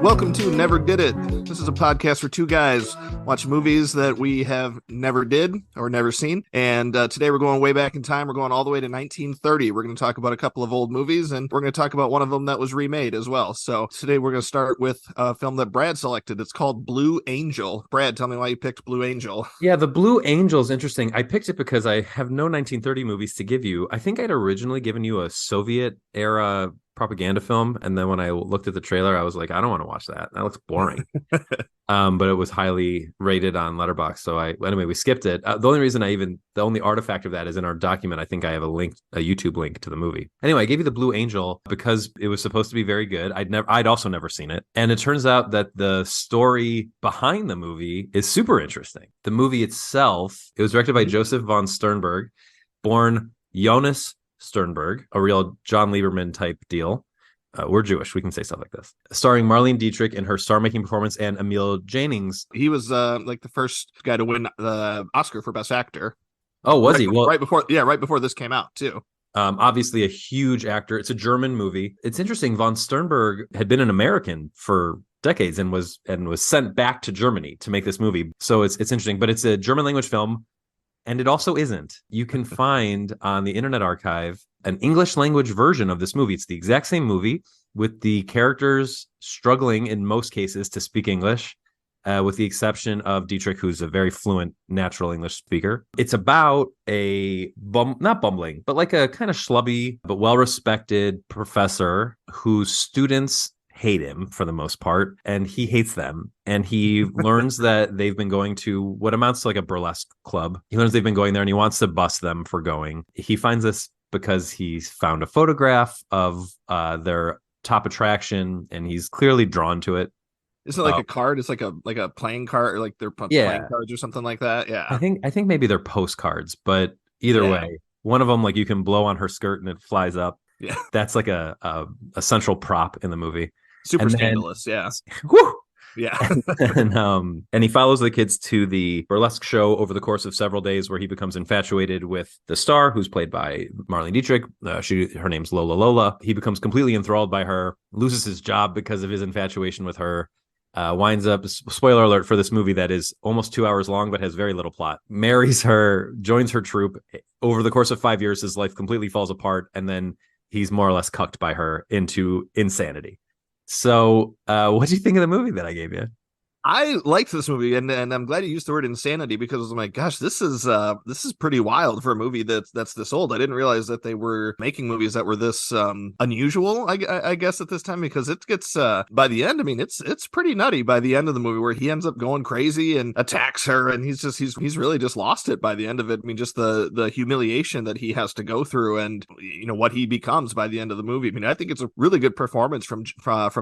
Welcome to Never Did It. This is a podcast where two guys watch movies that we have never did or never seen. And today we're going way back in time. We're going all the way to 1930. We're going to talk about a couple of old movies, and we're going to talk about one of them that was remade as well. So today we're going to start with a film that Brad selected. It's called Blue Angel. Brad, tell me why you picked Blue Angel. Yeah, the Blue Angel is interesting. I picked it because I have no 1930 movies to give you. I think I'd originally given you a Soviet era propaganda film, and then when I looked at the trailer, I was like, I don't want to watch that. That looks boring. But it was highly rated on Letterboxd, so anyway, we skipped it. The only artifact of that is in our document. I think I have a YouTube link to the movie. Anyway, I gave you the Blue Angel because it was supposed to be very good. I'd also never seen it, and it turns out that the story behind the movie is super interesting. The movie itself, it was directed by Joseph von Sternberg, born Jonas Sternberg, a real John Lieberman type deal. We're Jewish. We can say stuff like this. Starring Marlene Dietrich in her star-making performance and Emil Jannings. He was like the first guy to win the Oscar for Best Actor. Oh, was he? Well, right before this came out too. Obviously a huge actor. It's a German movie. It's interesting. Von Sternberg had been an American for decades and was sent back to Germany to make this movie. So it's interesting, but it's a German language film. And it also isn't. You can find on the Internet Archive an English language version of this movie. It's the exact same movie with the characters struggling in most cases to speak English, with the exception of Dietrich, who's a very fluent natural English speaker. It's about not bumbling, but like a kind of schlubby but well-respected professor whose students hate him for the most part, and he hates them. And he learns that they've been going to what amounts to like a burlesque club. He learns they've been going there, and he wants to bust them for going. He finds this because he's found a photograph of their top attraction, and he's clearly drawn to it. Isn't it like a card? It's like a playing card, or like they're playing cards or something like that. Yeah, I think maybe they're postcards, but either way, one of them, like, you can blow on her skirt and it flies up. Yeah, that's like a central prop in the movie. Super scandalous, yeah. Woo! Yeah. and he follows the kids to the burlesque show over the course of several days, where he becomes infatuated with the star, who's played by Marlene Dietrich. Her name's Lola. He becomes completely enthralled by her, loses his job because of his infatuation with her, winds up, spoiler alert for this movie that is almost 2 hours long but has very little plot, marries her, joins her troupe. Over the course of 5 years, his life completely falls apart, and then he's more or less cucked by her into insanity. So what do you think of the movie that I gave you? I liked this movie, and I'm glad you used the word insanity, because I'm like, gosh, this is pretty wild for a movie that's this old. I didn't realize that they were making movies that were this unusual, I guess, at this time, because it gets by the end, I mean, it's pretty nutty by the end of the movie, where he ends up going crazy and attacks her, and he's really just lost it by the end of it. I mean, just the humiliation that he has to go through, and what he becomes by the end of the movie. I mean, I think it's a really good performance from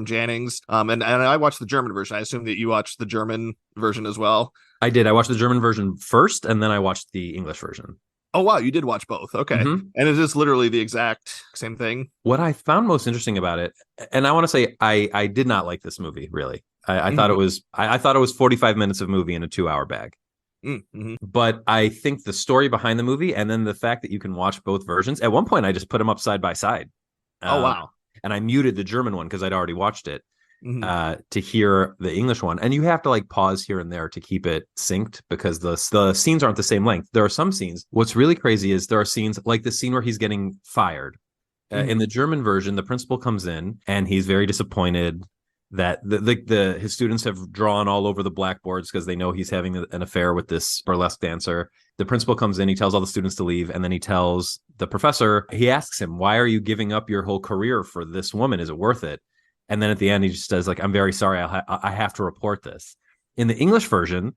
Jannings. And I watched the German version. I assume that you watched the German version as well. I did. I watched the German version first, and then I watched the English version. Oh, wow. You did watch both. Okay. Mm-hmm. And it is literally the exact same thing. What I found most interesting about it, and I want to say I did not like this movie, really. I thought it was 45 minutes of movie in a 2-hour bag. Mm-hmm. But I think the story behind the movie, and then the fact that you can watch both versions. At one point, I just put them up side by side. Oh, wow. And I muted the German one because I'd already watched it. To hear the English one, and you have to like pause here and there to keep it synced, because the scenes aren't the same length. There are some scenes. What's really crazy is there are scenes like the scene where he's getting fired. In the German version, the principal comes in and he's very disappointed that his students have drawn all over the blackboards because they know he's having an affair with this burlesque dancer. The principal comes in, he tells all the students to leave, and then he tells the professor, he asks him, why are you giving up your whole career for this woman? Is it worth it? And then at the end, he just says, like, I'm very sorry, I have to report this. In the English version,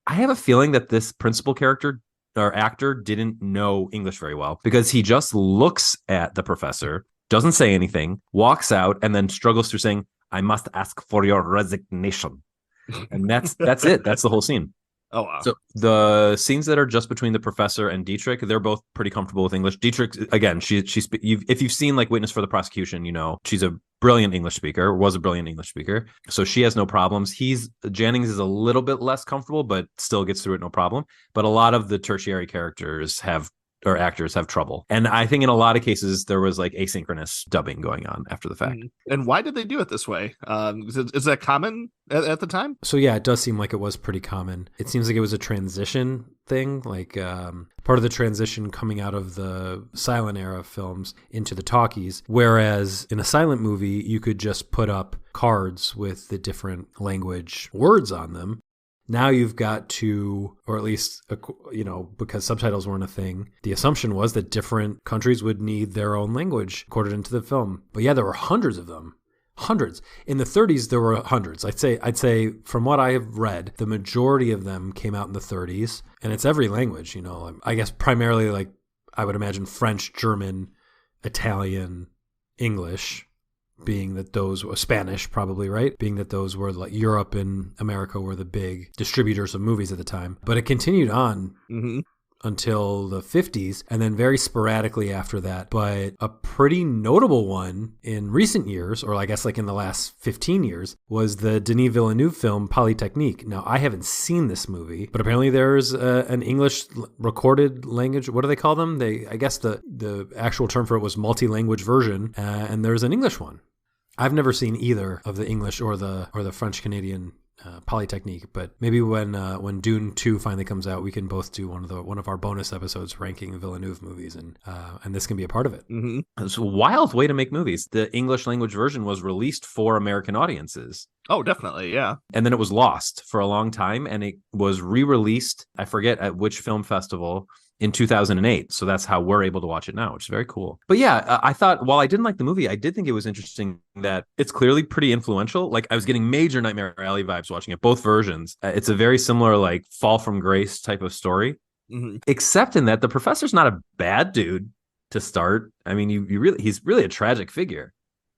I have a feeling that this principal character or actor didn't know English very well, because he just looks at the professor, doesn't say anything, walks out, and then struggles through saying, I must ask for your resignation. And that's it. That's the whole scene. Oh wow. So the scenes that are just between the professor and Dietrich, they're both pretty comfortable with English. Dietrich, again, if you've seen like Witness for the Prosecution, you know she's a brilliant English speaker, was a brilliant English speaker, so she has no problems. Jennings is a little bit less comfortable, but still gets through it no problem. But a lot of the tertiary characters have or actors have trouble. And I think in a lot of cases there was like asynchronous dubbing going on after the fact. And why did they do it this way? Is that common at the time? So yeah, it does seem like it was pretty common. It seems like it was a transition thing, like part of the transition coming out of the silent era films into the talkies. Whereas in a silent movie, you could just put up cards with the different language words on them. Now you've got to, or at least, because subtitles weren't a thing, the assumption was that different countries would need their own language accorded into the film. But yeah, there were hundreds of them. Hundreds. In the 30s, there were hundreds. I'd say from what I have read, the majority of them came out in the 30s, and it's every language, I guess primarily like I would imagine French, German, Italian, English, being that those were Spanish probably, right? Being that those were like Europe and America were the big distributors of movies at the time. But it continued on until the 50s, and then very sporadically after that. But a pretty notable one in recent years, or I guess like in the last 15 years, was the Denis Villeneuve film Polytechnique. Now, I haven't seen this movie, but apparently there's an English recorded language. What do they call them? I guess the actual term for it was multi-language version, and there's an English one. I've never seen either of the English or the French Canadian Polytechnique, but maybe when Dune 2 finally comes out, we can both do one of our bonus episodes ranking Villeneuve movies, and this can be a part of it. It's a wild way to make movies. The English language version was released for American audiences. Oh, definitely, yeah. And then it was lost for a long time, and it was re-released, I forget at which film festival, in 2008. So that's how we're able to watch it now, which is very cool. But yeah, I thought, while I didn't like the movie, I did think it was interesting that it's clearly pretty influential. Like, I was getting major Nightmare Alley vibes watching it, both versions. It's a very similar, like, fall from grace type of story, except in that the professor's not a bad dude to start. I mean, he's really a tragic figure.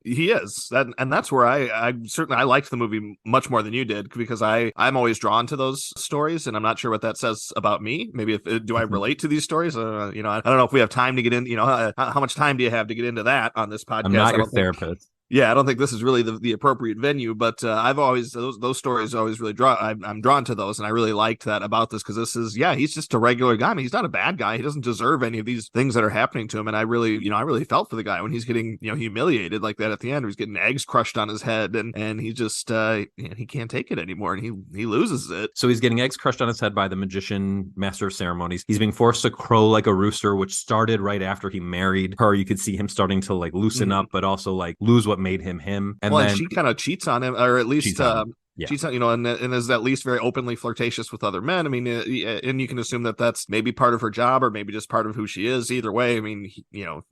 He is, and that's where I certainly liked the movie much more than you did, because I'm always drawn to those stories, and I'm not sure what that says about me. Maybe do I relate to these stories? I don't know if we have time to get in. How much time do you have to get into that on this podcast? I'm not your therapist. Yeah, I don't think this is really the appropriate venue, but I've always those stories always really I'm drawn to those, and I really liked that about this, because this is he's just a regular guy. I mean, he's not a bad guy. He doesn't deserve any of these things that are happening to him, and I really felt for the guy when he's getting humiliated like that at the end. He's getting eggs crushed on his head, and he just he can't take it anymore, and he loses it. So he's getting eggs crushed on his head by the magician, master of ceremonies. He's being forced to crow like a rooster, which started right after he married her. You could see him starting to like loosen up, but also like lose what made him. And then she kind of cheats on him, or at least cheats on, and is at least very openly flirtatious with other men. I mean, and you can assume that that's maybe part of her job, or maybe just part of who she is. Either way, I mean,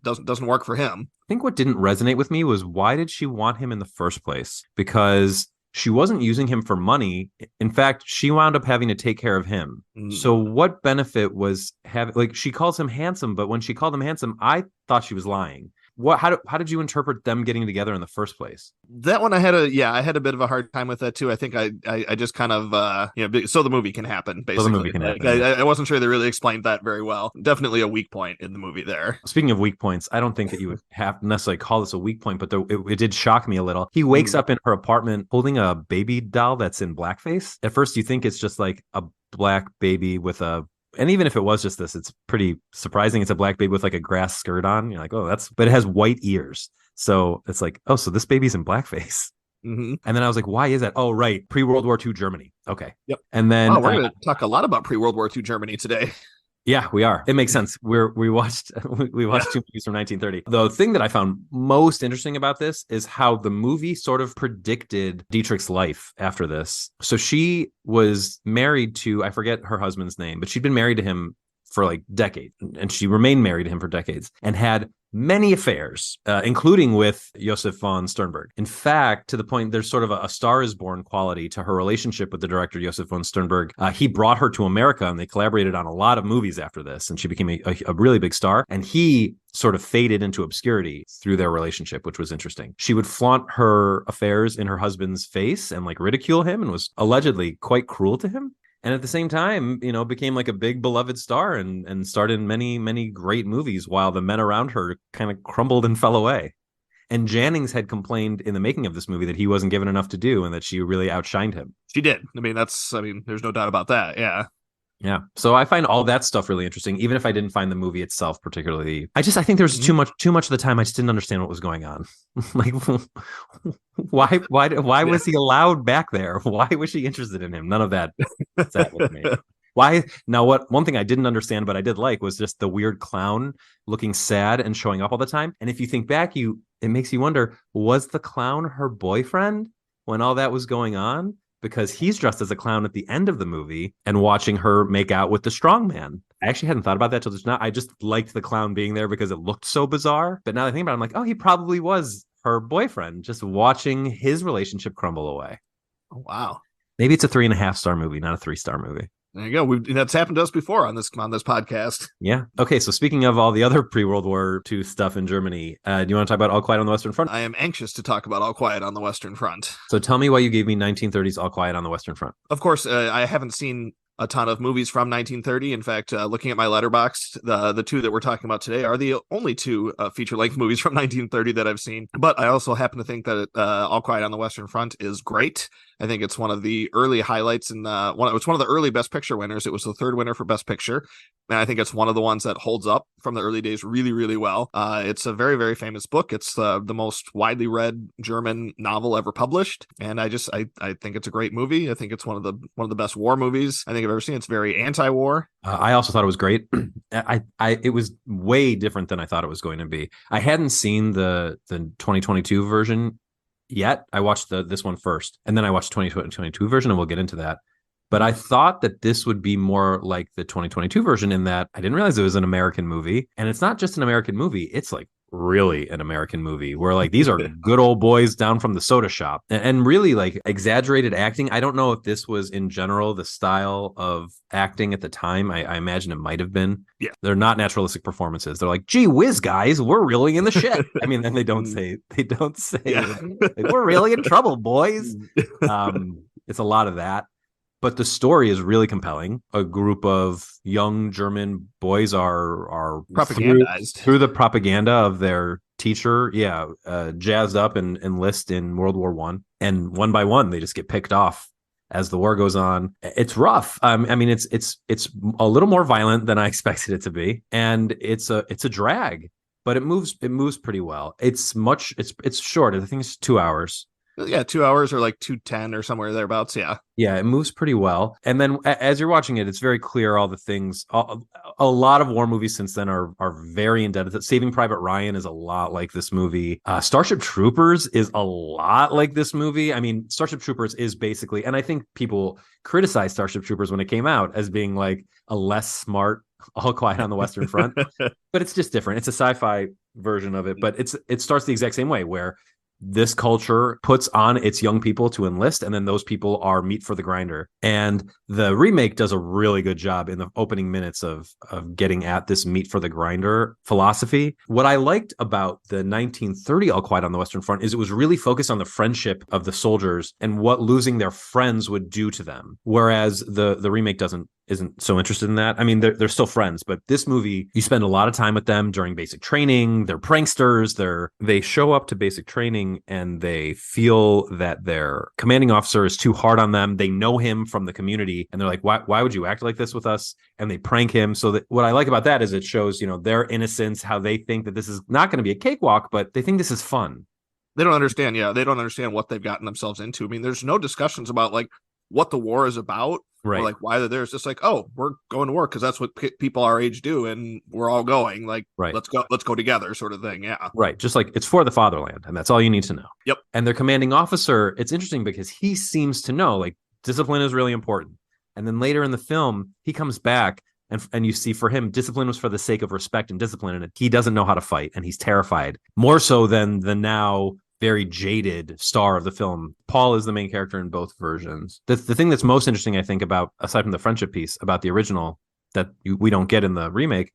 doesn't work for him. I think what didn't resonate with me was, why did she want him in the first place? Because she wasn't using him for money. In fact, she wound up having to take care of him. So what benefit was having, like, she calls him handsome, but when she called him handsome, I thought she was lying. How did you interpret them getting together in the first place? That one I had a bit of a hard time with that too. I think I just kind of so the movie can happen, basically. So the movie can happen. I wasn't sure they really explained that very well. Definitely a weak point in the movie there. Speaking of weak points, I don't think that you would have to necessarily call this a weak point, but it did shock me a little. He wakes up in her apartment holding a baby doll that's in blackface. At first you think it's just like a black baby with and even if it was just this, it's pretty surprising. It's a black baby with like a grass skirt on. You're like, oh, but it has white ears. So it's like, oh, so this baby's in blackface. And then I was like, why is that? Oh, right. Pre-World War II Germany. Okay. Yep. And then we're going to talk a lot about pre-World War II Germany today. Yeah, we are. It makes sense. We watched two movies from 1930. The thing that I found most interesting about this is how the movie sort of predicted Dietrich's life after this. So she was married to, I forget her husband's name, but she'd been married to him for like decades, and she remained married to him for decades, and had many affairs, including with Josef von Sternberg. In fact, to the point, there's sort of a Star is Born quality to her relationship with the director, Josef von Sternberg. He brought her to America, and they collaborated on a lot of movies after this, and she became a really big star. And he sort of faded into obscurity through their relationship, which was interesting. She would flaunt her affairs in her husband's face and like ridicule him, and was allegedly quite cruel to him. And at the same time, became like a big beloved star and starred in many, many great movies while the men around her kind of crumbled and fell away. And Jannings had complained in the making of this movie that he wasn't given enough to do and that she really outshined him. She did. There's no doubt about that. Yeah. Yeah. So I find all that stuff really interesting, even if I didn't find the movie itself particularly. I think there was too much of the time I just didn't understand what was going on. Like, why was he allowed back there? Why was she interested in him? None of that sat with me. Why? Now, one thing I didn't understand, but I did like, was just the weird clown looking sad and showing up all the time. And if you think back, it makes you wonder, was the clown her boyfriend when all that was going on? Because he's dressed as a clown at the end of the movie and watching her make out with the strong man. I actually hadn't thought about that till just now. I just liked the clown being there because it looked so bizarre. But now that I think about it, I'm like, oh, he probably was her boyfriend, just watching his relationship crumble away. Oh, wow. Maybe it's a 3.5-star movie, not a 3-star movie. There you go. That's happened to us before on this podcast. Yeah. Okay. So speaking of all the other pre-World War II stuff in Germany, do you want to talk about All Quiet on the Western Front? I am anxious to talk about All Quiet on the Western Front. So tell me why you gave me 1930s All Quiet on the Western Front. Of course, I haven't seen a ton of movies from 1930. In fact, looking at my letterbox, the two that we're talking about today are the only two feature-length movies from 1930 that I've seen. But I also happen to think that All Quiet on the Western Front is great. I think it's one of the early highlights, and it's one of the early Best Picture winners. It was the third winner for Best Picture, and I think it's one of the ones that holds up from the early days really, really well. It's a very, very famous book. It's the most widely read German novel ever published, and I think it's a great movie. I think it's one of the best war movies I think I've ever seen. It's very anti-war. I also thought it was great. It was way different than I thought it was going to be. I hadn't seen the 2022 version yet. I watched this one first, and then I watched the 2022 version, and we'll get into that. But I thought that this would be more like the 2022 version in that I didn't realize it was an American movie. And it's not just an American movie. It's like really an American movie where like these are good old boys down from the soda shop and really like exaggerated acting. I don't know if this was in general the style of acting at the time. I imagine it might have been. Yeah. They're not naturalistic performances. They're like, gee whiz, guys, we're really in the shit. I mean, then they don't say Yeah. like, we're really in trouble, boys. It's a lot of that. But the story is really compelling. A group of young German boys are Propagandized through the propaganda of their teacher, jazzed up and enlist in World War I. And one by one, they just get picked off as the war goes on. It's rough. I mean, it's a little more violent than I expected it to be, and it's a drag, but it moves pretty well. It's short. I think it's 2 hours. Yeah, 2 hours or like 2:10 or somewhere thereabouts. Yeah, it moves pretty well. And then as you're watching it, it's very clear all the things. A lot of war movies since then are very indebted. Saving Private Ryan is a lot like this movie. Starship Troopers is a lot like this movie. I mean, Starship Troopers is basically, and I think people criticize Starship Troopers when it came out as being like a less smart All Quiet on the Western Front, but it's just different. It's a sci-fi version of it, but it starts the exact same way where this culture puts on its young people to enlist, and then those people are meat for the grinder. And the remake does a really good job in the opening minutes of getting at this meat for the grinder philosophy. What I liked about the 1930 All Quiet on the Western Front is it was really focused on the friendship of the soldiers and what losing their friends would do to them. Whereas the remake isn't so interested in that. I mean, they're still friends, but this movie, you spend a lot of time with them during basic training. They're pranksters. They show up to basic training and they feel that their commanding officer is too hard on them. They know him from the community and they're like, why would you act like this with us? And they prank him. So that what I like about that is it shows, their innocence, how they think that this is not going to be a cakewalk, but they think this is fun. They don't understand. Yeah. They don't understand what they've gotten themselves into. I mean, there's no discussions about like what the war is about. Right. Or like why they're there. It's just like, oh, we're going to work because that's what people our age do, and we're all going. Like, right. let's go together, sort of thing. Yeah, right. Just like it's for the fatherland, and that's all you need to know. Yep. And their commanding officer, it's interesting because he seems to know like discipline is really important. And then later in the film, he comes back and you see for him, discipline was for the sake of respect and discipline, and he doesn't know how to fight, and he's terrified more so than the now very jaded star of the film. Paul is the main character in both versions. The thing that's most interesting, I think, about, aside from the friendship piece, about the original that we don't get in the remake,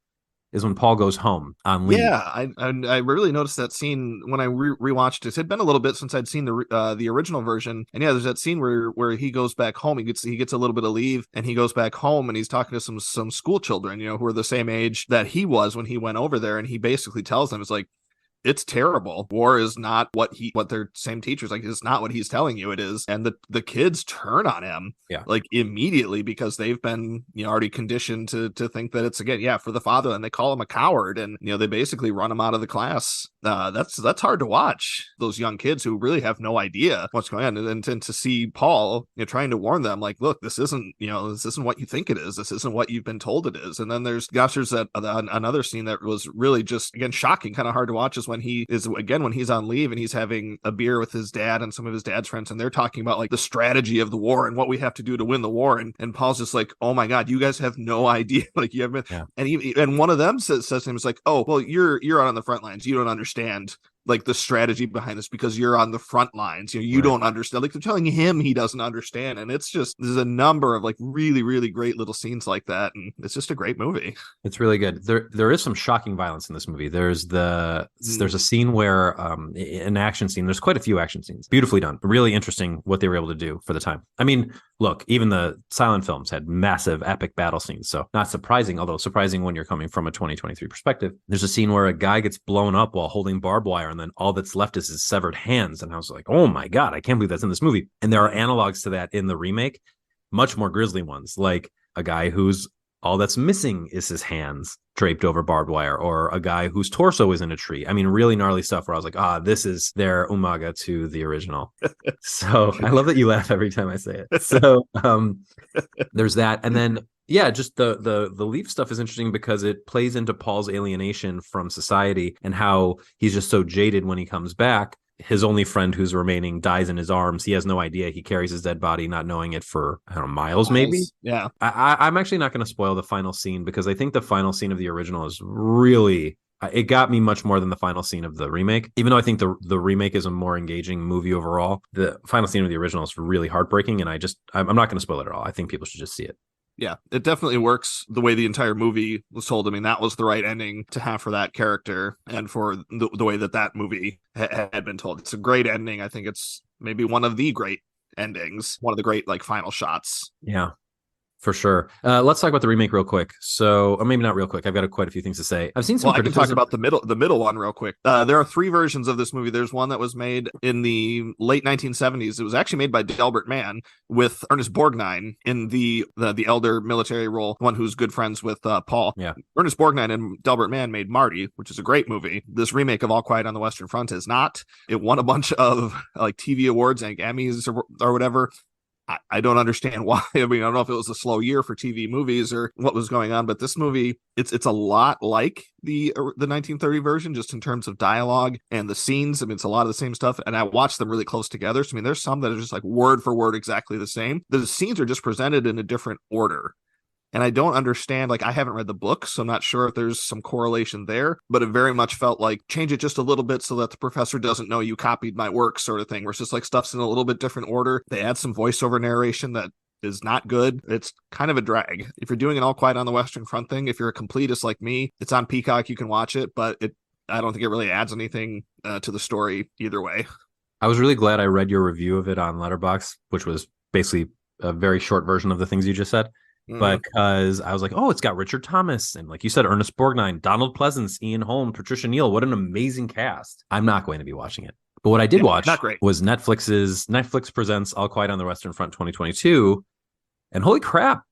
is when Paul goes home on leave. Yeah, I really noticed that scene when I rewatched it. It had been a little bit since I'd seen the original version, and yeah, there's that scene where he goes back home. He gets a little bit of leave, and he goes back home, and he's talking to some school children, who are the same age that he was when he went over there, and he basically tells them, it's like, it's terrible. War is not what their same teachers like. It's not what he's telling you it is. And the kids turn on him like immediately because they've been already conditioned to think that it's again for the father, and they call him a coward, and they basically run him out of the class. That's hard to watch, those young kids who really have no idea what's going on, and to see Paul trying to warn them like, look, this isn't what you think it is. This isn't what you've been told it is. And then there's another scene that was really just again shocking, kind of hard to watch, is when he's on leave and he's having a beer with his dad and some of his dad's friends, and they're talking about like the strategy of the war and what we have to do to win the war, and Paul's just like, oh my god, you guys have no idea. Like, you haven't. And one of them says to him, it's like, oh well, you're out on the front lines, you don't understand like the strategy behind this because you're on the front lines. You don't understand. Like, they're telling him he doesn't understand. And it's just, there's a number of like really, really great little scenes like that. And it's just a great movie. It's really good. There is some shocking violence in this movie. There's a scene where an action scene, there's quite a few action scenes. Beautifully done. Really interesting what they were able to do for the time. I mean, look, even the silent films had massive epic battle scenes. So not surprising, although surprising when you're coming from a 2023 perspective. There's a scene where a guy gets blown up while holding barbed wire, and then all that's left is his severed hands. And I was like, oh my God, I can't believe that's in this movie. And there are analogs to that in the remake, much more grisly ones, like a guy who's all that's missing is his hands draped over barbed wire, or a guy whose torso is in a tree. I mean, really gnarly stuff where I was like, this is their umaga to the original. So I love that you laugh every time I say it. So there's that. And then, just the leaf stuff is interesting because it plays into Paul's alienation from society and how he's just so jaded when he comes back. His only friend who's remaining dies in his arms. He has no idea. He carries his dead body, not knowing it for, I don't know, miles maybe. Yeah. I'm actually not going to spoil the final scene because I think the final scene of the original is really, it got me much more than the final scene of the remake. Even though I think the remake is a more engaging movie overall, the final scene of the original is really heartbreaking. And I'm not going to spoil it at all. I think people should just see it. Yeah, it definitely works the way the entire movie was told. I mean, that was the right ending to have for that character and for the way that movie had been told. It's a great ending. I think it's maybe one of the great endings, one of the great like final shots. Yeah. For sure. Let's talk about the remake real quick. So, or maybe not real quick. I've got quite a few things to say. I've seen some. Well, I can talk about the middle one real quick. There are 3 versions of this movie. There's one that was made in the late 1970s. It was actually made by Delbert Mann with Ernest Borgnine in the elder military role, one who's good friends with Paul. Yeah. Ernest Borgnine and Delbert Mann made Marty, which is a great movie. This remake of All Quiet on the Western Front is not. It won a bunch of like TV awards and Emmys or whatever. I don't understand why. I mean, I don't know if it was a slow year for TV movies or what was going on, but this movie, it's a lot like the 1930 version, just in terms of dialogue and the scenes. I mean, it's a lot of the same stuff, and I watched them really close together. So, I mean, there's some that are just like word for word exactly the same. The scenes are just presented in a different order. And I don't understand, like, I haven't read the book, so I'm not sure if there's some correlation there, but it very much felt like change it just a little bit so that the professor doesn't know you copied my work sort of thing, where it's just like stuff's in a little bit different order. They add some voiceover narration that is not good. It's kind of a drag. If you're doing an All Quiet on the Western Front thing, if you're a completist like me, it's on Peacock, you can watch it, but I don't think it really adds anything to the story either way. I was really glad I read your review of it on Letterboxd, which was basically a very short version of the things you just said. Because I was like, it's got Richard Thomas and, like you said, Ernest Borgnine, Donald Pleasance, Ian Holm, Patricia Neal. What an amazing cast. I'm not going to be watching it. But what I did watch was Netflix presents All Quiet on the Western Front 2022. And holy crap,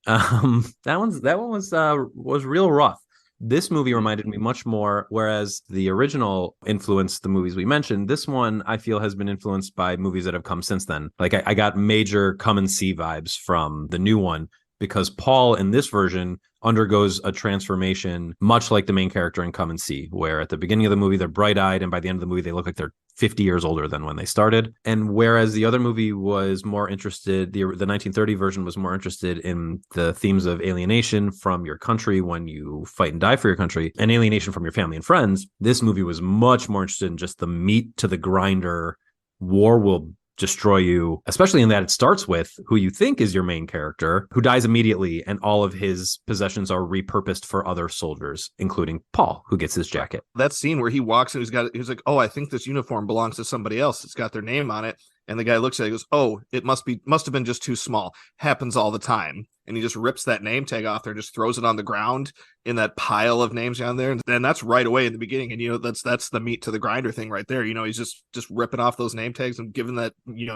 that one was real rough. This movie reminded me much more, whereas the original influenced the movies we mentioned, this one I feel has been influenced by movies that have come since then. Like I got major Come and See vibes from the new one, because Paul in this version undergoes a transformation much like the main character in Come and See, where at the beginning of the movie they're bright-eyed and by the end of the movie they look like they're 50 years older than when they started. And whereas the other movie was more interested, the 1930 version was more interested in the themes of alienation from your country when you fight and die for your country, and alienation from your family and friends, this movie was much more interested in just the meat to the grinder, war will destroy you, especially in that it starts with who you think is your main character, who dies immediately, and all of his possessions are repurposed for other soldiers, including Paul, who gets his jacket. That scene where he walks and he's like, oh, I think this uniform belongs to somebody else. It's got their name on it. And the guy looks at it and goes, oh, it must have been just too small. Happens all the time. And he just rips that name tag off there and just throws it on the ground in that pile of names down there. And that's right away in the beginning. And, that's the meat to the grinder thing right there. He's just ripping off those name tags and giving that,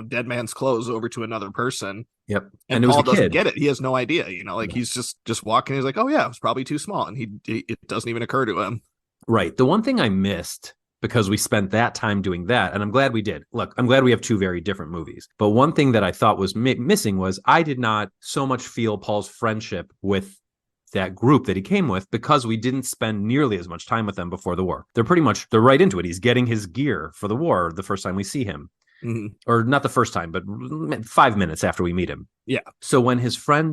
dead man's clothes over to another person. Yep. And Paul doesn't get it. He has no idea, he's just walking. He's like, oh yeah, it was probably too small. And it doesn't even occur to him. Right. The one thing I missed, because we spent that time doing that, and I'm glad we did. Look, I'm glad we have two very different movies. But one thing that I thought was missing was I did not so much feel Paul's friendship with that group that he came with, because we didn't spend nearly as much time with them before the war. They're right into it. He's getting his gear for the war the first time we see him. Mm-hmm. Or not the first time, but 5 minutes after we meet him. Yeah. So when his first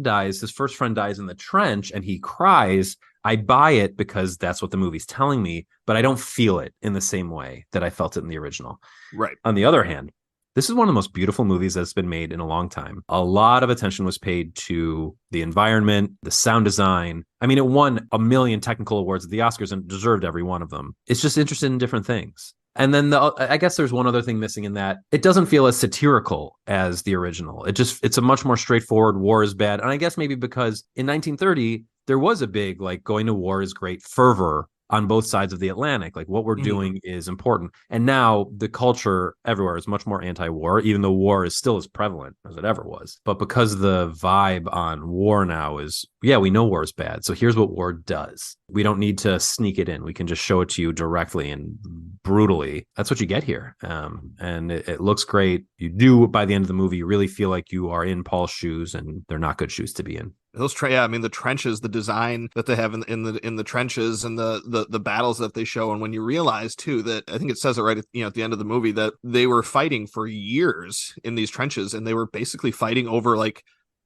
friend dies in the trench and he cries, I buy it because that's what the movie's telling me, but I don't feel it in the same way that I felt it in the original. Right. On the other hand, this is one of the most beautiful movies that's been made in a long time. A lot of attention was paid to the environment, the sound design. I mean, it won a million technical awards at the Oscars and deserved every one of them. It's just interested in different things. And then I guess there's one other thing missing in that it doesn't feel as satirical as the original. It's a much more straightforward war is bad. And I guess maybe because in 1930, there was a big, like, going to war is great fervor on both sides of the Atlantic. Like, what we're doing is important. And now the culture everywhere is much more anti-war, even though war is still as prevalent as it ever was. But because the vibe on war now is, yeah, we know war is bad, so here's what war does. We don't need to sneak it in. We can just show it to you directly and brutally. That's what you get here. And it looks great. You do, by the end of the movie, you really feel like you are in Paul's shoes, and they're not good shoes to be in. Those the trenches, the design that they have in the trenches, and the battles that they show, and when you realize too that, I think it says it right at the end of the movie, that they were fighting for years in these trenches, and they were basically fighting over like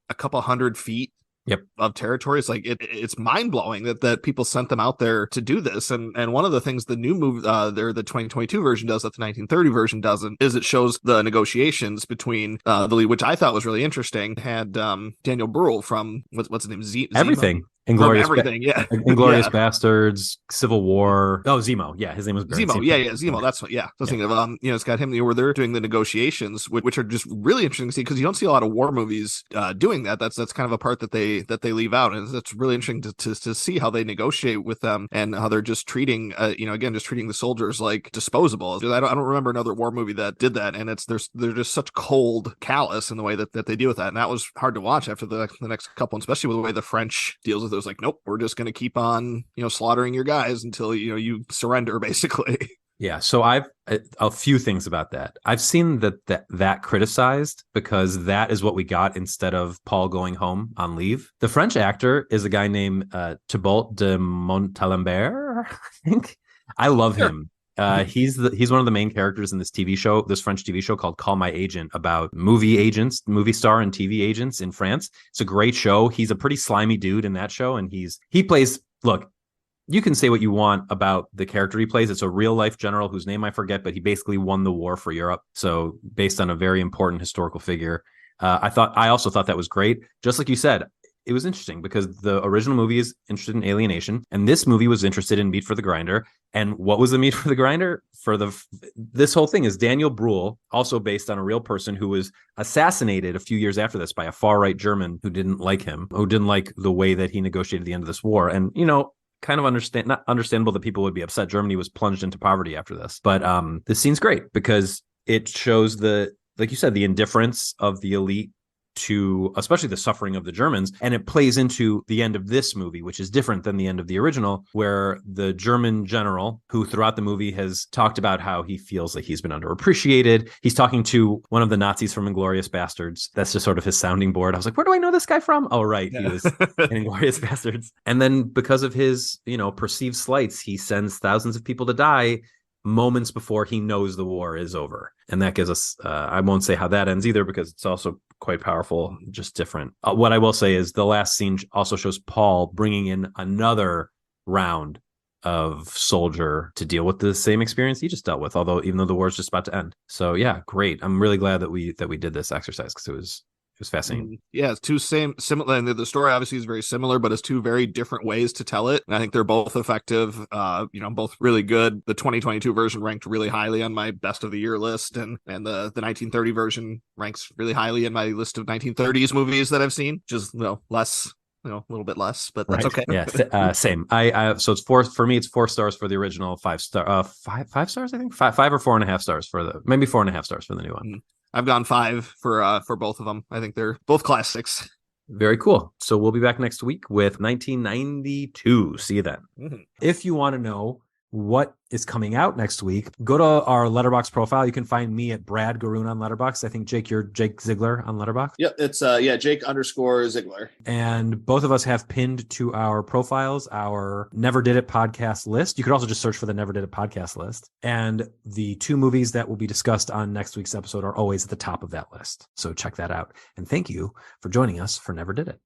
a couple 100 feet of territory. It's like it's mind-blowing that people sent them out there to do this. And one of the things the new movie, the 2022 version does that the 1930 version doesn't, is it shows the negotiations between the lead, which I thought was really interesting. Had Daniel Bruhl from what's his name, Everything. Inglorious Bastards, Civil War. Oh, Zemo. Yeah, his name was Zemo. Zemo. That's what. Yeah, I was thinking of. It's got him where they're doing the negotiations, which are just really interesting to see, because you don't see a lot of war movies doing that. That's kind of a part that they leave out, and it's really interesting to see how they negotiate with them, and how they're just treating just treating the soldiers like disposable. I don't remember another war movie that did that, and they're just such cold, callous in the way that they deal with that, and that was hard to watch after the next couple, and especially with the way the French deals with it. It was like, nope, we're just going to keep on, slaughtering your guys until, you surrender, basically. Yeah. So I've a few things about that. I've seen that criticized because that is what we got instead of Paul going home on leave. The French actor is a guy named Thibault de Montalembert, I think. I love him. He's one of the main characters in this French TV show called Call My Agent, about movie star and TV agents in France. It's a great show. He's a pretty slimy dude in that show, and he plays, look, you can say what you want about the character he plays. It's a real life general whose name I forget, but he basically won the war for Europe. So based on a very important historical figure. I also thought that was great. Just like you said, it was interesting because the original movie is interested in alienation, and this movie was interested in meat for the grinder. And what was the meat for the grinder? This whole thing is Daniel Bruhl, also based on a real person who was assassinated a few years after this by a far-right German who didn't like him, who didn't like the way that he negotiated the end of this war. And, kind of not understandable that people would be upset. Germany was plunged into poverty after this. But this scene's great because it shows like you said, the indifference of the elite to especially the suffering of the Germans. And it plays into the end of this movie, which is different than the end of the original, where the German general, who throughout the movie has talked about how he feels like he's been underappreciated. He's talking to one of the Nazis from Inglourious Bastards. That's just sort of his sounding board. I was like, where do I know this guy from? Oh, right. Yeah. He was in Inglourious Bastards. And then because of his, perceived slights, he sends thousands of people to die moments before he knows the war is over. And that gives us, I won't say how that ends either, because it's also quite powerful, just different. What I will say is the last scene also shows Paul bringing in another round of soldier to deal with the same experience he just dealt with, although even though the war is just about to end. So yeah, great. I'm really glad that we did this exercise because it was fascinating. Yeah, it's two similar, and the story obviously is very similar, but it's two very different ways to tell it. And I think they're both effective. Both really good. The 2022 version ranked really highly on my best of the year list, and the 1930 version ranks really highly in my list of 1930s movies that I've seen. Just less. A little bit less, but that's Right. okay. Yeah. Same. So it's four for me. It's 4 stars for the original, 5 star, five stars. I think five or 4.5 stars for maybe 4.5 stars for the new one. I've gone 5 for both of them. I think they're both classics. Very cool. So we'll be back next week with 1992. See you then. Mm-hmm. If you want to know what is coming out next week, go to our Letterboxd profile. You can find me at Brad Garoon on Letterboxd. I think Jake, you're Jake Ziegler on Letterboxd. Yep, it's Jake_Ziegler. And both of us have pinned to our profiles our Never Did It podcast list. You could also just search for the Never Did It podcast list. And the 2 movies that will be discussed on next week's episode are always at the top of that list. So check that out. And thank you for joining us for Never Did It.